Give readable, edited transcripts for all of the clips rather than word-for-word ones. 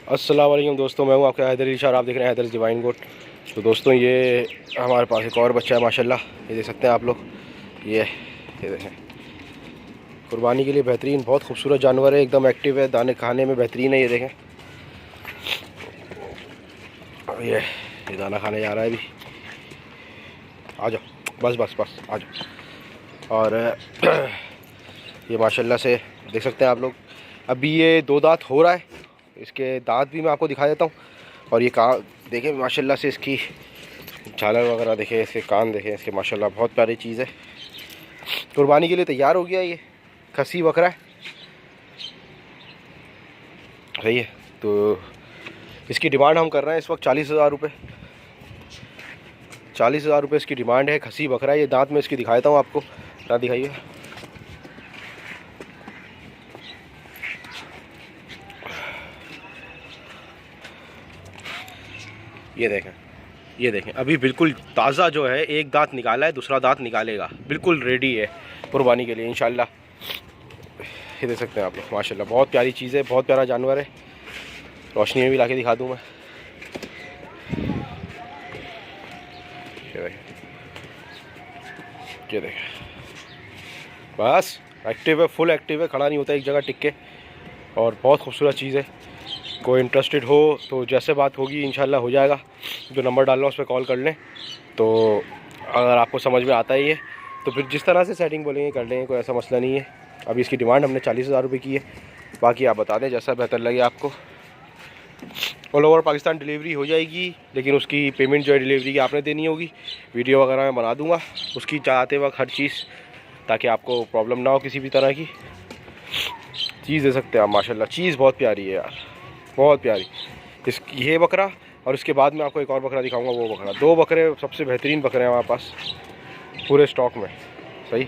अस्सलाम वालेकुम दोस्तों, मैं हूं आपका हैदर अली शाह और आप देख रहे हैं हैदर डिवाइन गोट। तो दोस्तों ये हमारे पास एक और बच्चा है माशाल्लाह, ये देख सकते हैं आप लोग। ये देखें, कुर्बानी के लिए बेहतरीन, बहुत खूबसूरत जानवर है, एकदम एक्टिव है, दाने खाने में बेहतरीन है। ये देखें, ये दाना खाने जा रहा है अभी। आ जाओ, बस बस बस आ जाओ। और ये माशाल्लाह से देख सकते हैं आप लोग, अभी ये 2 दांत हो रहा है। इसके दांत भी मैं आपको दिखा देता हूँ। और ये कान देखें माशाल्लाह से, इसकी झालर वगैरह देखें, इसके कान देखें इसके, माशाल्लाह बहुत प्यारी चीज़ है। कुर्बानी के लिए तैयार हो गया, ये खसी बकरा है, सही है। तो इसकी डिमांड हम कर रहे हैं इस वक्त 40,000 रुपये। 40,000 रुपये इसकी डिमांड है। खसी बकरा है, ये दांत में इसकी दिखा देता हूँ आपको, ना दिखाइए। ये देखें, ये देखें, अभी बिल्कुल ताज़ा जो है, एक दांत निकाला है, दूसरा दांत निकालेगा, बिल्कुल रेडी है कुर्बानी के लिए इंशाल्लाह। ये देख सकते हैं आप लोग, माशाल्लाह बहुत प्यारी चीज़ है, बहुत प्यारा जानवर है। रोशनी में भी लाके दिखा दूँ मैं। ये देखें, बस एक्टिव है, फुल एक्टिव है, खड़ा नहीं होता एक जगह टिक के, और बहुत खूबसूरत चीज़ है। कोई इंटरेस्टेड हो तो जैसे बात होगी इंशाल्लाह हो जाएगा। जो नंबर डाल रहा हूँ उस पर कॉल कर लें। तो अगर आपको समझ में आता ही है तो फिर जिस तरह से सेटिंग बोलेंगे कर लेंगे, कोई ऐसा मसला नहीं है। अभी इसकी डिमांड हमने 40,000 रुपये की है, बाकी आप बता दें जैसा बेहतर लगे आपको। ऑल ओवर पाकिस्तान डिलीवरी हो जाएगी, लेकिन उसकी पेमेंट जो है डिलीवरी की आपने देनी होगी। वीडियो वगैरह मैं बना दूँगा उसकी चाहते वक्त हर चीज़, ताकि आपको प्रॉब्लम ना हो किसी भी तरह की। चीज़ दे सकते हैं आप, माशाल्लाह चीज़ बहुत प्यारी है यार, बहुत प्यारी। ये बकरा, और इसके बाद में आपको एक और बकरा दिखाऊंगा, वो बकरा। 2 बकरे सबसे बेहतरीन बकरे हैं हमारे पास पूरे स्टॉक में, सही।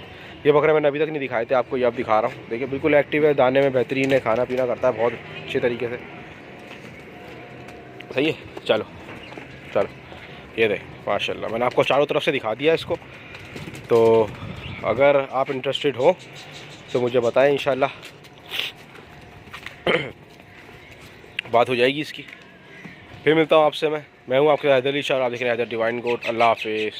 ये बकरे मैंने अभी तक नहीं दिखाए थे आपको, ये अब दिखा रहा हूँ। देखिए बिल्कुल एक्टिव है, दाने में बेहतरीन है, खाना पीना करता है बहुत अच्छे तरीके से, सही है। चलो चलो, ये देख माशाल्लाह, मैंने आपको चारों तरफ से दिखा दिया इसको। तो अगर आप इंटरेस्टेड हो तो मुझे बताएं, इंशाल्लाह बात हो जाएगी इसकी। फिर मिलता हूँ आपसे मैं हूँ आपके हैदर अली शाह, आप देख रहे हैं हैदर डिवाइन गोट। अल्लाह हाफिज़।